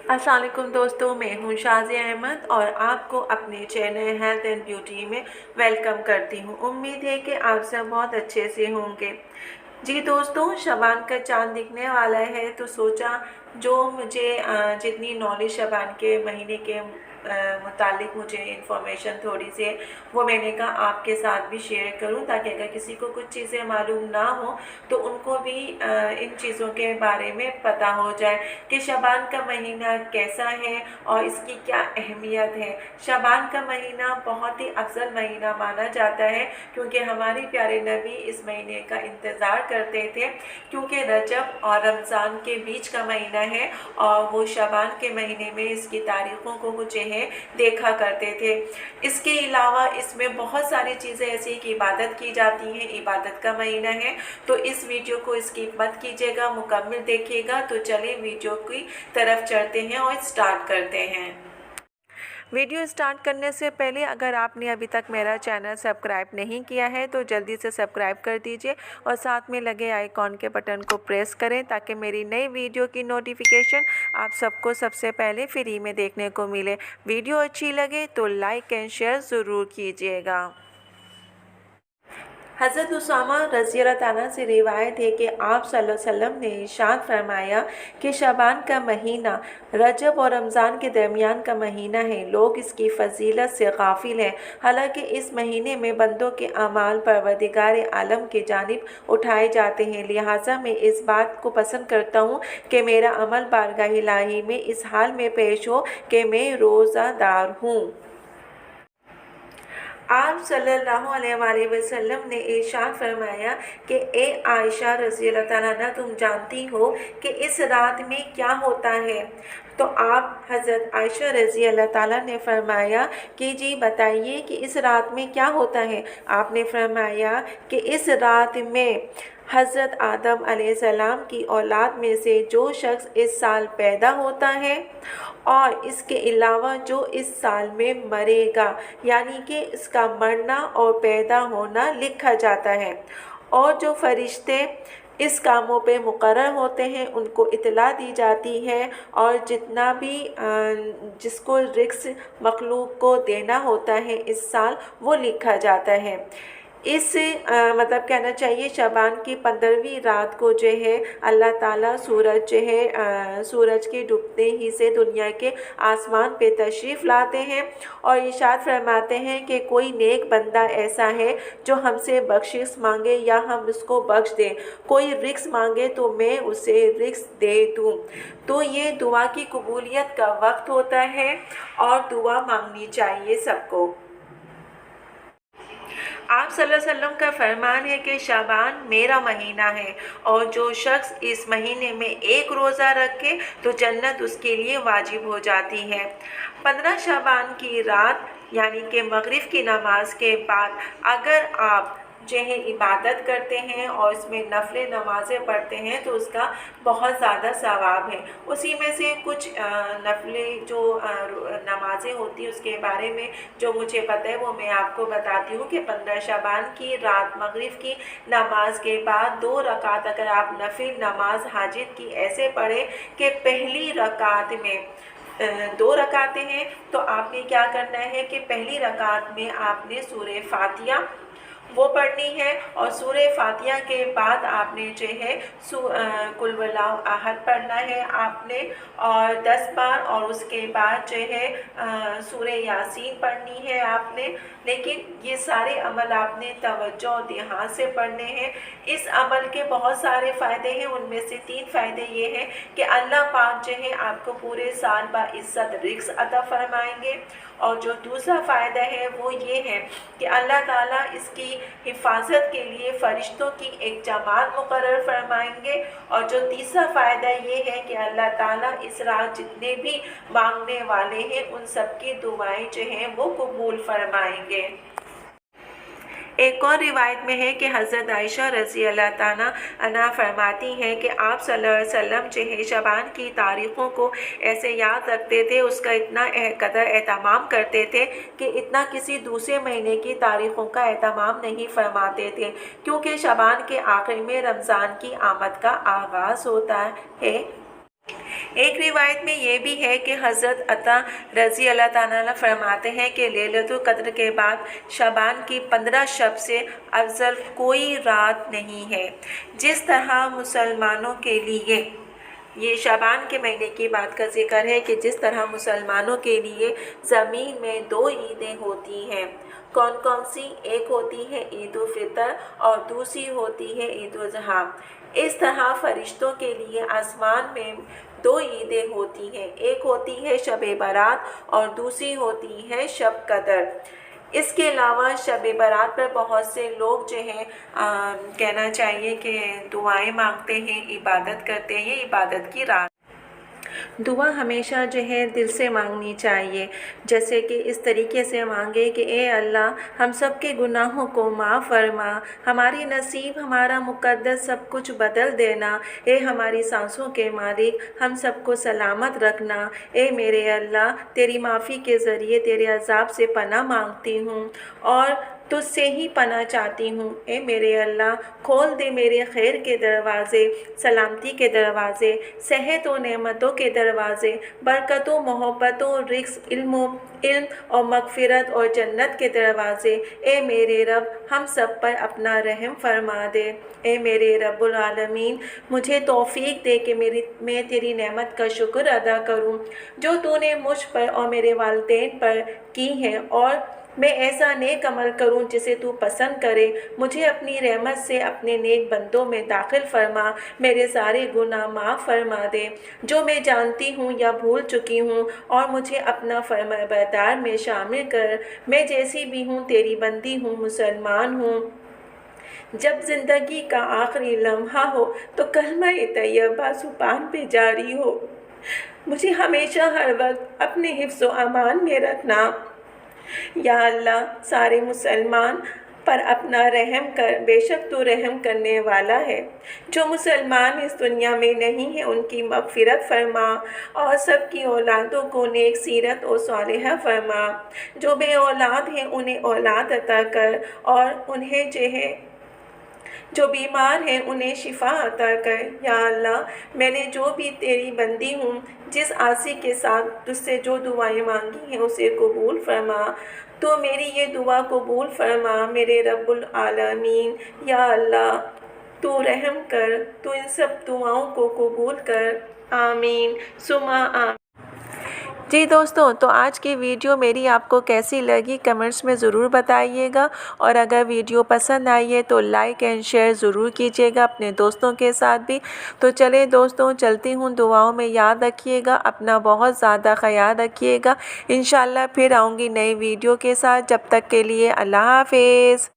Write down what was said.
अस्सलाम वालेकुम दोस्तों, मैं हूँ शाज़िया अहमद और आपको अपने चैनल हेल्थ एंड ब्यूटी में वेलकम करती हूँ। उम्मीद है कि आप सब बहुत अच्छे से होंगे। जी दोस्तों, शबान का चाँद दिखने वाला है तो सोचा जो मुझे जितनी नॉलेज शबान के महीने के मुतालिक मुझे इन्फॉर्मेशन थोड़ी सी है वो मैंने कहा आपके साथ भी शेयर करूं, ताकि अगर किसी को कुछ चीज़ें मालूम ना हो तो उनको भी इन चीज़ों के बारे में पता हो जाए कि शबान का महीना कैसा है और इसकी क्या अहमियत है। शबान का महीना बहुत ही अफजल महीना माना जाता है क्योंकि हमारे प्यारे नबी इस महीने का इंतज़ार करते थे, क्योंकि रजब और रमज़ान के बीच का महीना है और वो शबान के महीने में इसकी तारीख़ों को जो है देखा करते थे। इसके अलावा इसमें बहुत सारी चीज़ें ऐसी कि इबादत की जाती हैं, इबादत का महीना है, तो इस वीडियो को स्किप मत कीजिएगा, मुकम्मल देखिएगा। तो चलिए वीडियो की तरफ चलते हैं और स्टार्ट करते हैं। वीडियो स्टार्ट करने से पहले अगर आपने अभी तक मेरा चैनल सब्सक्राइब नहीं किया है तो जल्दी से सब्सक्राइब कर दीजिए और साथ में लगे आइकॉन के बटन को प्रेस करें ताकि मेरी नई वीडियो की नोटिफिकेशन आप सबको सबसे पहले फ्री में देखने को मिले। वीडियो अच्छी लगे तो लाइक एंड शेयर ज़रूर कीजिएगा। हज़रत उसामा रज़ी अल्लाह ताला से रिवायत है कि आप सल्लल्लाहु अलैहि वसल्लम ने इरशाद फरमाया कि शबान का महीना रजब और रमज़ान के दरमियान का महीना है। लोग इसकी फजीलत से गाफिल हैं, हालांकि इस महीने में बंदों के अमाल परवरदिगार आलम की जानिब उठाए जाते हैं। लिहाजा मैं इस बात को पसंद करता हूँ कि मेरा अमल बारगाह इलाही में इस हाल में पेश हो कि मैं रोज़ादार हूँ। आप सल्लल्लाहु अलैहि वसल्लम ने इरशाद फरमाया कि ए आयशा रज़ी अल्लाह ताला अन्हा, तुम जानती हो कि इस रात में क्या होता है? तो आप हज़रत आयशा रज़ी अल्लाह ताला ने फरमाया कि जी बताइए कि इस रात में क्या होता है? आपने फरमाया कि इस रात में हज़रत आदम अलैहिस्सलाम की औलाद में से जो शख्स इस साल पैदा होता है और इसके अलावा जो इस साल में मरेगा, यानी कि इसका मरना और पैदा होना लिखा जाता है, और जो फरिश्ते इस कामों पे मुकर्रर होते हैं उनको इतला दी जाती है, और जितना भी जिसको रिस्क मखलूक को देना होता है इस साल वो लिखा जाता है। इस मतलब कहना चाहिए शबान की 15वीं रात को जो है अल्लाह ताला सूरज जो है सूरज के डूबते ही से दुनिया के आसमान पे तशरीफ़ लाते हैं और इरशाद फरमाते हैं कि कोई नेक बंदा ऐसा है जो हमसे बख्शिश मांगे या हम उसको बख्श दें, कोई रिस्क मांगे तो मैं उसे रिस्क दे दूँ। तो ये दुआ की कबूलियत का वक्त होता है और दुआ मांगनी चाहिए सबको। आप सल्लल्लाहु अलैहि वसल्लम का फरमान है कि शाबान मेरा महीना है और जो शख्स इस महीने में एक रोज़ा रखे तो जन्नत उसके लिए वाजिब हो जाती है। 15 शाबान की रात यानी कि मगरिब की नमाज के बाद अगर आप जो है इबादत करते हैं और इसमें नफले नमाज़ें पढ़ते हैं तो उसका बहुत ज़्यादा सवाब है। उसी में से कुछ नफले जो नमाज़ें होती हैं उसके बारे में जो मुझे पता है वो मैं आपको बताती हूँ कि 15 शाबान की रात मगरिब की नमाज के बाद 2 रकात अगर आप नफिल नमाज हाजिर की ऐसे पढ़ें कि पहली रकात में 2 रकातें हैं तो आपने क्या करना है कि पहली रकात में आपने सूरह फातिहा वो पढ़नी है और सूरह फातिहा के बाद आपने जो है कुल वल्लाहु अहद पढ़ना है आपने और 10 बार, और उसके बाद जो है सूरह यासीन पढ़नी है आपने। लेकिन ये सारे अमल आपने तवज्जो और ध्यान से पढ़ने हैं। इस अमल के बहुत सारे फ़ायदे हैं, उनमें से 3 फ़ायदे ये हैं कि अल्लाह पाक जो है आपको पूरे साल बाइज़्ज़त रिज़्क़ अता फरमाएंगे, और जो दूसरा फ़ायदा है वो ये है कि अल्लाह ताला इसकी हिफाजत के लिए फ़रिश्तों की एक जमात मुकर्रर फरमाएंगे, और जो तीसरा फ़ायदा ये है कि अल्लाह ताला इस रात जितने भी मांगने वाले हैं उन सब की दुआएं जो हैं वो कबूल फरमाएंगे। एक और रिवायत में है कि हज़रत आयशा रज़ी अल्लाह ताला अन्हा फरमाती हैं कि आप सल्लल्लाहु अलैहि वसल्लम जो है शबान की तारीख़ों को ऐसे याद रखते थे, उसका इतना कदर एहतमाम करते थे कि इतना किसी दूसरे महीने की तारीख़ों का एहतमाम नहीं फरमाते थे, क्योंकि शबान के आखिर में रमज़ान की आमद का आगाज़ होता है। ایک روایت میں یہ بھی ہے کہ حضرت عطا رضی اللہ تعالیٰ عنہ فرماتے ہیں کہ لیلۃ القدر کے بعد شعبان کی 15 شب سے افضل کوئی رات نہیں ہے۔ جس طرح مسلمانوں کے لیے یہ شعبان کے مہینے کی بات کا ذکر ہے کہ جس طرح مسلمانوں کے لیے زمین میں 2 عیدیں ہوتی ہیں۔ کون کون سی؟ ایک ہوتی ہے عید الفطر اور دوسری ہوتی ہے عید الاضحیٰ۔ اس طرح فرشتوں کے لیے آسمان میں 2 عیدیں ہوتی ہیں، ایک ہوتی ہے شب برات اور دوسری ہوتی ہے شب قدر۔ اس کے علاوہ شب برات پر بہت سے لوگ جو ہیں کہنا چاہیے کہ دعائیں مانگتے ہیں، عبادت کرتے ہیں، عبادت کی رات۔ دعا ہمیشہ جو ہے دل سے مانگنی چاہیے، جیسے کہ اس طریقے سے مانگے کہ اے اللہ ہم سب کے گناہوں کو معاف فرما، ہماری نصیب ہمارا مقدس سب کچھ بدل دینا، اے ہماری سانسوں کے مالک ہم سب کو سلامت رکھنا، اے میرے اللہ تیری معافی کے ذریعے تیرے عذاب سے پناہ مانگتی ہوں اور تجھ سے ہی پناہ چاہتی ہوں۔ اے میرے اللہ کھول دے میرے خیر کے دروازے، سلامتی کے دروازے، صحت و نعمتوں کے دروازے، برکت و محبت و رزق، علم اور مغفرت اور جنت کے دروازے۔ اے میرے رب ہم سب پر اپنا رحم فرما دے۔ اے میرے رب العالمین مجھے توفیق دے کہ میں تیری نعمت کا شکر ادا کروں جو تو نے مجھ پر اور میرے والدین پر کی ہے، اور میں ایسا نیک عمل کروں جسے تو پسند کرے۔ مجھے اپنی رحمت سے اپنے نیک بندوں میں داخل فرما، میرے سارے گناہ معاف فرما دے جو میں جانتی ہوں یا بھول چکی ہوں، اور مجھے اپنا فرمانبردار میں شامل کر۔ میں جیسی بھی ہوں تیری بندی ہوں، مسلمان ہوں۔ جب زندگی کا آخری لمحہ ہو تو کلمہ طیبہ زبان پہ جاری ہو۔ مجھے ہمیشہ ہر وقت اپنے حفظ و امان میں رکھنا۔ یا اللہ سارے مسلمان پر اپنا رحم کر، بے شک تو رحم کرنے والا ہے۔ جو مسلمان اس دنیا میں نہیں ہیں ان کی مغفرت فرما، اور سب کی اولادوں کو نیک سیرت و صالحہ فرما۔ جو بے اولاد ہیں انہیں اولاد عطا کر، اور انہیں جو بیمار ہیں انہیں شفا عطا کر۔ یا اللہ میں نے جو بھی تیری بندی ہوں، جس آسی کے ساتھ تجھ سے جو دعائیں مانگی ہیں اسے قبول فرما۔ تو میری یہ دعا قبول فرما میرے رب العالمین۔ یا اللہ تو رحم کر، تو ان سب دعاؤں کو قبول کر۔ آمین ثم آمین۔ جی دوستوں، تو آج کی ویڈیو میری آپ کو کیسی لگی کمنٹس میں ضرور بتائیے گا، اور اگر ویڈیو پسند آئی ہے تو لائک اینڈ شیئر ضرور کیجیے گا اپنے دوستوں کے ساتھ بھی۔ تو چلیں دوستوں چلتی ہوں، دعاؤں میں یاد رکھیے گا، اپنا بہت زیادہ خیال رکھیے گا۔ انشاءاللہ پھر آؤں گی نئی ویڈیو کے ساتھ، جب تک کے لیے اللہ حافظ۔